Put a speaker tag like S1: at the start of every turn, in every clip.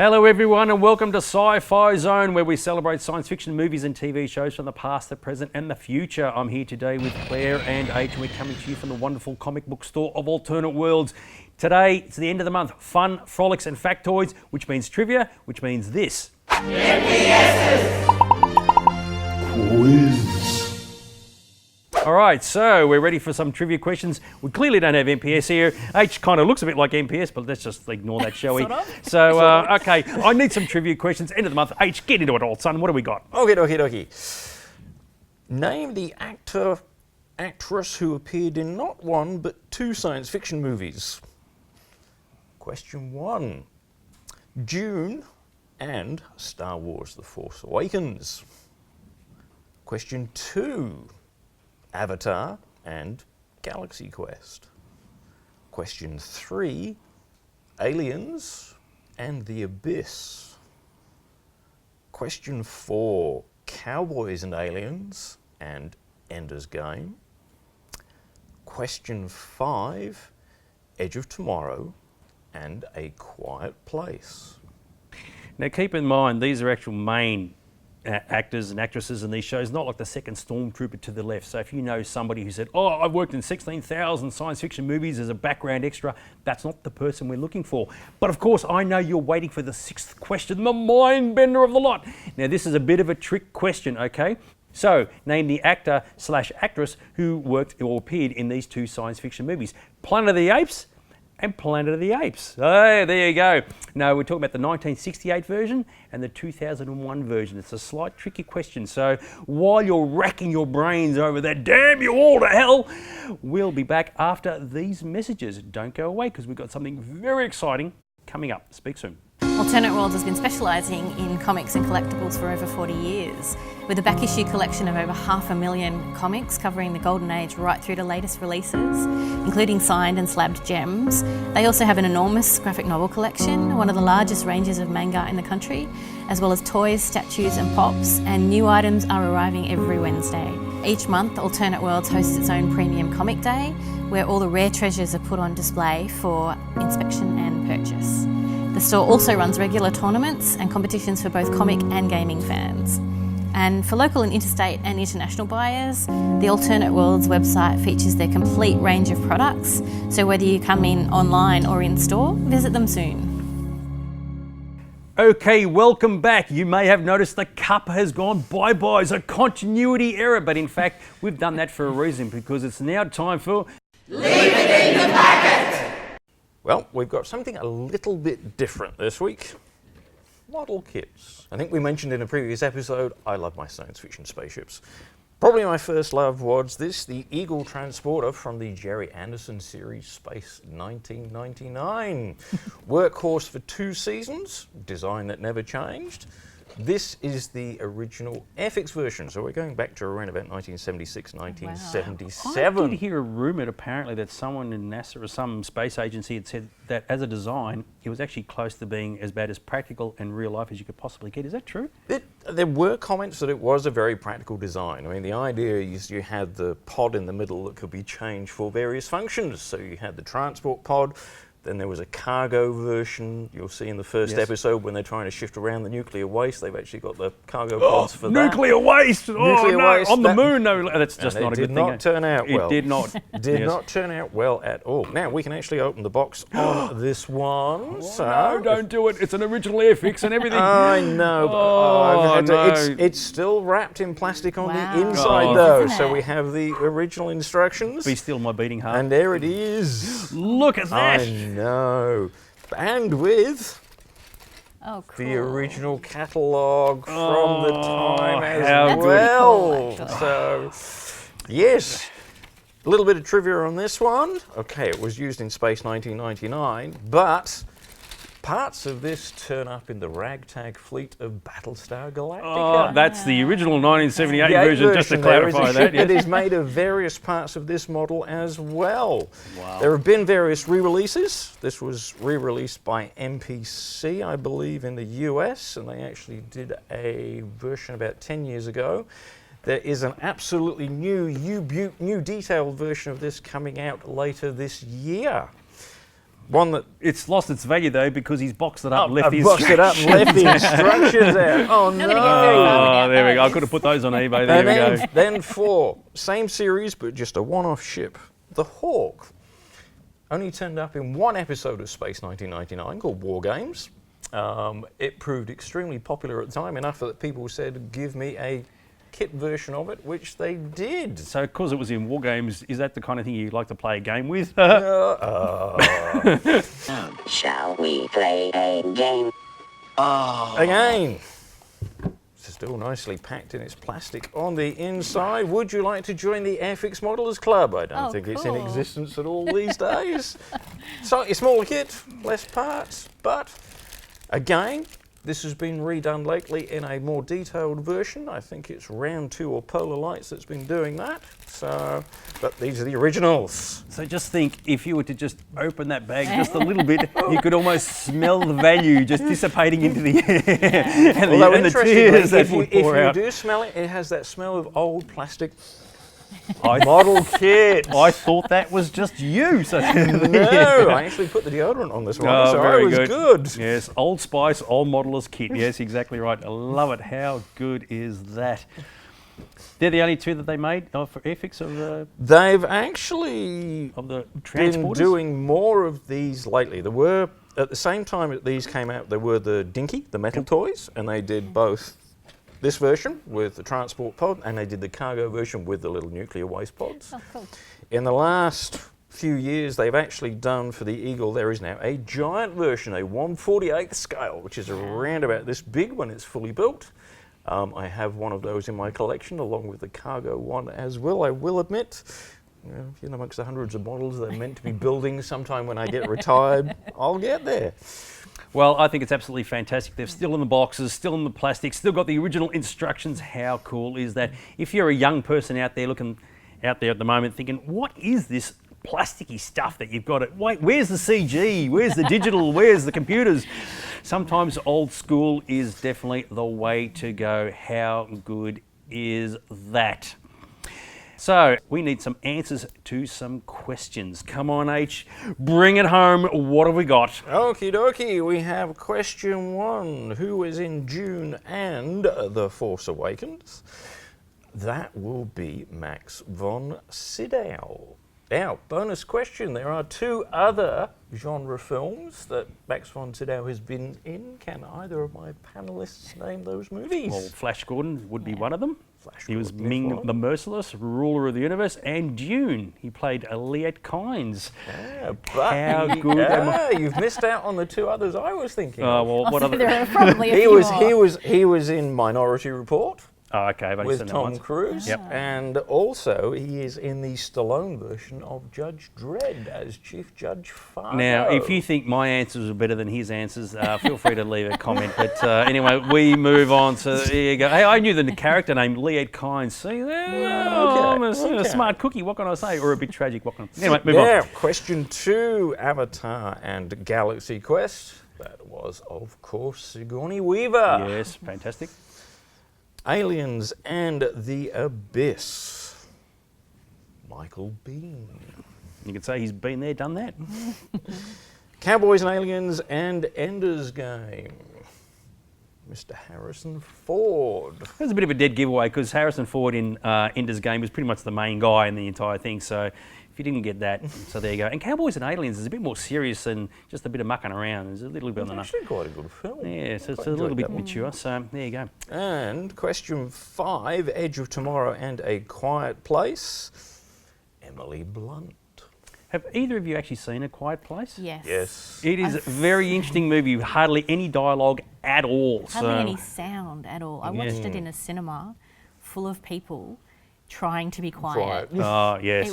S1: Hello everyone and welcome to Sci-Fi Zone, where we celebrate science fiction movies and TV shows from the past, the present and the future. I'm here today with Claire and H, and we're coming to you from the wonderful comic book store of Alternate Worlds. Today, it's the end of the month. Fun, frolics and factoids, which means trivia, which means this.
S2: MPSs! Quiz.
S1: Alright, so we're ready for some trivia questions. We clearly don't have MPS here. H kind of looks a bit like MPS, but let's just ignore that, shall we?
S3: Sort of.
S1: So, okay, I need some trivia questions. End of the month. H, get into it all, son. What have we got?
S3: Okie. Name the actor, actress who appeared in not one, but two science fiction movies. Question 1. Dune and Star Wars The Force Awakens. Question 2. Avatar and Galaxy Quest. Question 3. Aliens and The Abyss. Question 4. Cowboys and Aliens and Ender's Game. Question 5. Edge of Tomorrow and A Quiet Place.
S1: Now keep in mind, these are actual main actors and actresses in these shows, not like the second stormtrooper to the left. So if you know somebody who said, oh, I've worked in 16,000 science fiction movies as a background extra, that's not the person we're looking for. But of course, I know you're waiting for the sixth question, the mind bender of the lot. Now this is a bit of a trick question, okay? So name the actor / actress who worked or appeared in these two science fiction movies, Planet of the Apes and Planet of the Apes. Oh, there you go. No, we're talking about the 1968 version and the 2001 version. It's a slight tricky question. So while you're racking your brains over that, damn you all to hell, we'll be back after these messages. Don't go away, because we've got something very exciting coming up. Speak soon.
S4: Alternate Worlds has been specialising in comics and collectibles for over 40 years, with a back issue collection of over 500,000 comics covering the golden age right through to latest releases, including signed and slabbed gems. They also have an enormous graphic novel collection, one of the largest ranges of manga in the country, as well as toys, statues and pops, and new items are arriving every Wednesday. Each month, Alternate Worlds hosts its own premium comic day, where all the rare treasures are put on display for inspection and purchase. The store also runs regular tournaments and competitions for both comic and gaming fans. And for local and interstate and international buyers, the Alternate Worlds website features their complete range of products, so whether you come in online or in store, visit them soon.
S1: Okay, welcome back. You may have noticed the cup has gone bye-bye. It's a continuity error, but in fact, we've done that for a reason, because it's now time for...
S2: Leave it in the packet!
S3: Well, we've got something a little bit different this week. Model kits. I think we mentioned in a previous episode, I love my science fiction spaceships. Probably my first love was the Eagle transporter from the Jerry Anderson series Space 1999. Workhorse for 2 seasons, design that never changed. This is the original Airfix version, so we're going back to around about 1976, 1977.
S1: I did hear a rumour apparently that someone in NASA or some space agency had said that as a design, it was actually close to being as bad as practical and real life as you could possibly get. Is that true?
S3: There were comments that it was a very practical design. I mean, the idea is you had the pod in the middle that could be changed for various functions. So you had the transport pod. Then there was a cargo version. You'll see in the first episode when they're trying to shift around the nuclear waste, they've actually got the cargo pods for that.
S1: Nuclear waste!
S3: Nuclear waste.
S1: On the moon, no, that's just not a good thing.
S3: It did not turn out well.
S1: It did not.
S3: Did not turn out well at all. Now, we can actually open the box on this one.
S1: Oh,
S3: so
S1: no, don't do it. It's an original Airfix and everything.
S3: I know, but
S1: no.
S3: it's still wrapped in plastic on
S4: Wow.
S3: the inside,
S1: Oh.
S3: though.
S4: Isn't
S3: So
S4: it?
S3: we have the original instructions.
S1: Be still my beating heart.
S3: And there it is.
S1: Look at that!
S3: I know. And with
S4: Oh, cool.
S3: the original catalogue from the time as
S1: how good.
S3: well.
S4: That's
S3: So, yes, a little bit of trivia on this one. Okay, it was used in Space 1999, but parts of this turn up in the ragtag fleet of Battlestar Galactica.
S1: Oh, that's the original 1978
S3: The 8
S1: version, just to
S3: there is a
S1: clarify
S3: ship
S1: that.
S3: that is made of various parts of this model as well.
S1: Wow.
S3: There have been various re-releases. This was re-released by MPC, I believe, in the US, and they actually did a version about 10 years ago. There is an absolutely new detailed version of this coming out later this year. One that
S1: It's lost its value though because he's boxed it up and left
S3: I've
S1: the
S3: boxed it up and left the instructions out. Oh
S4: Not gonna get very far
S3: no!
S4: without
S1: Oh, there we go. I
S4: those.
S1: could have put those on eBay. There we go.
S3: Then 4, same series but just a one-off ship, the Hawk. Only turned up in one episode of Space 1999 called War Games. It proved extremely popular at the time, enough that people said, give me a kit version of it, which they did.
S1: So, because it was in War Games, is that the kind of thing you like to play a game with?
S5: Shall we play a game?
S3: Again, it's still nicely packed in its plastic on the inside. Would you like to join the Airfix Modelers Club? I don't
S4: Oh,
S3: think it's in
S4: cool.
S3: existence at all these days. Slightly smaller kit, less parts, but again, this has been redone lately in a more detailed version. I think it's Round 2 or Polar Lights that's been doing that. So, but these are the originals.
S1: So just think, if you were to just open that bag just a little bit, you could almost smell the value just dissipating into the air. And
S3: Although
S1: the
S3: interestingly,
S1: tears that
S3: if you,
S1: would
S3: if
S1: pour
S3: you
S1: out.
S3: do smell it, it has that smell of old plastic
S1: I,
S3: model kit.
S1: I thought that was just you. So
S3: No, I actually put the deodorant on this one,
S1: Oh,
S3: so I
S1: very
S3: was good.
S1: Yes, Old Spice, Old Modelers kit. Yes, exactly right. I love it. How good is that? They're the only two that they made for Airfix of the
S3: They've actually been
S1: transporters.
S3: doing more of these lately. There were, at the same time that these came out, there were the Dinky, the metal toys, and they did both this version with the transport pod, and they did the cargo version with the little nuclear waste pods.
S4: Oh, cool.
S3: In the last few years, they've actually done for the Eagle, there is now a giant version, a 1/48th scale, which is around about this big when it's fully built. I have one of those in my collection, along with the cargo one as well, I will admit. You know, amongst the hundreds of models they're meant to be building sometime when I get retired, I'll get there.
S1: Well, I think it's absolutely fantastic. They're still in the boxes, still in the plastic, still got the original instructions. How cool is that? If you're a young person out there looking out there at the moment thinking, what is this plasticky stuff that you've got? Wait, where's the CG? Where's the digital? Where's the computers? Sometimes old school is definitely the way to go. How good is that? So we need some answers to some questions. Come on, H, bring it home. What have we got?
S3: Okie dokie, we have question 1. Who was in Dune and The Force Awakens? That will be Max von Sydow. Now, bonus question, there are 2 other genre films that Max von Sydow has been in. Can either of my panellists name those movies?
S1: Well, Flash Gordon would be one of them.
S3: Flash
S1: He was
S3: Gordon is
S1: Ming
S3: one.
S1: the Merciless, ruler of the universe, and Dune. He played Elliot Kynes.
S3: Yeah, but
S1: How good am I?
S3: you've missed out on the 2 others I was thinking
S1: Oh,
S3: of.
S1: well, what
S4: So
S1: other?
S4: there are probably a
S3: He
S4: few
S3: was,
S4: more.
S3: he was in Minority Report.
S1: Oh, okay, I've only
S3: With
S1: seen that
S3: Tom
S1: once.
S3: Cruise,
S1: Yep.
S3: and also he is in the Stallone version of Judge Dredd as Chief Judge Fargo.
S1: Now, if you think my answers are better than his answers, feel free to leave a comment. But anyway, we move on to, here you go. Hey, I knew the character name, Elliot Kynes. See there? Oh, I'm a smart cookie, what can I say? Or a bit tragic, what can I... Anyway, move
S3: Now,
S1: on.
S3: question 2, Avatar and Galaxy Quest. That was, of course, Sigourney Weaver.
S1: Yes, fantastic.
S3: Aliens and the Abyss. Michael Biehn.
S1: You could say he's been there, done that.
S3: Cowboys and Aliens and Ender's Game. Mr. Harrison Ford.
S1: There's a bit of a dead giveaway because Harrison Ford in Ender's Game was pretty much the main guy in the entire thing. So if you didn't get that, so there you go. And Cowboys and Aliens is a bit more serious than just a bit of mucking around. There's a little bit on the nose.
S3: Actually quite a good film.
S1: Yeah, so it's
S3: Quite
S1: a little
S3: enjoyed
S1: bit
S3: that one.
S1: mature. So there you go.
S3: And question 5, Edge of Tomorrow and A Quiet Place. Emily Blunt.
S1: Have either of you actually seen A Quiet Place?
S4: Yes.
S3: Yes.
S1: It is a very interesting movie. Hardly any dialogue at all.
S4: Hardly
S1: so
S4: any sound at all. I watched it in a cinema full of people trying to be quiet.
S1: Oh yes.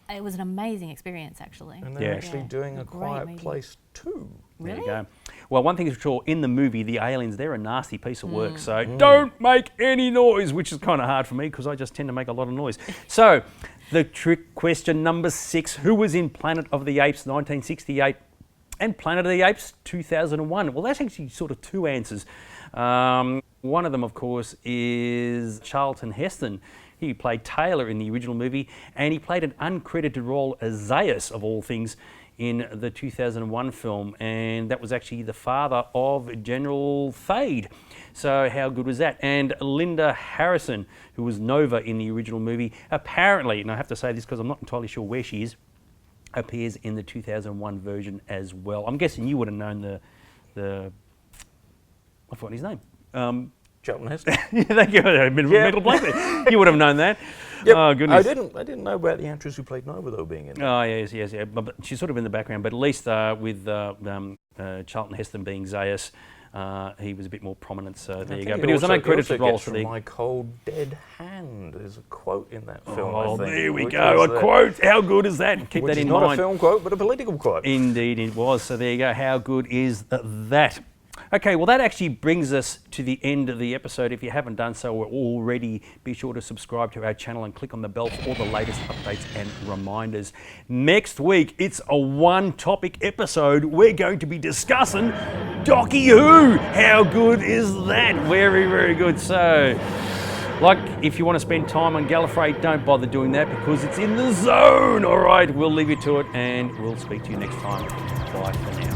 S4: It was an amazing experience, actually.
S3: And they're
S1: Yeah.
S3: actually doing A
S4: Great
S3: Quiet
S4: movie.
S3: Place 2.
S1: There
S4: Really?
S1: you go. Well, one thing is for sure, in the movie, the aliens, they're a nasty piece of work. So don't make any noise, which is kind of hard for me because I just tend to make a lot of noise. So the trick question number 6, who was in Planet of the Apes 1968 and Planet of the Apes 2001? Well, that's actually sort of 2 answers. One of them, of course, is Charlton Heston. He played Taylor in the original movie, and he played an uncredited role as Zaius, of all things, in the 2001 film, and that was actually the father of General Thade. So how good was that? And Linda Harrison, who was Nova in the original movie, apparently, and I have to say this because I'm not entirely sure where she is, appears in the 2001 version as well. I'm guessing you would have known the I forgot his name.
S3: Charlton Heston.
S1: Yeah, thank you. Mental blank there. You would have known that.
S3: Yep.
S1: Oh goodness.
S3: I didn't know about the actress who played Nova though being in there.
S1: Oh yes. But she's sort of in the background. But at least with Charlton Heston being Zaius, he was a bit more prominent. So there you go. But he was an uncredited role for the.
S3: My cold dead hand. There's a quote in that film.
S1: Oh,
S3: I think,
S1: there we
S3: which
S1: go.
S3: was
S1: A quote. How good is that? Keep
S3: which
S1: that
S3: is
S1: in
S3: not
S1: mind.
S3: a film quote, but a political quote.
S1: Indeed, it was. So there you go. How good is that? Okay, well that actually brings us to the end of the episode. If you haven't done so already, be sure to subscribe to our channel and click on the bell for all the latest updates and reminders. Next week, it's a one-topic episode. We're going to be discussing Docky Who. How good is that? Very, very good. So, like, if you want to spend time on Gallifrey, don't bother doing that because it's in the zone. All right, we'll leave you to it and we'll speak to you next time. Bye for now.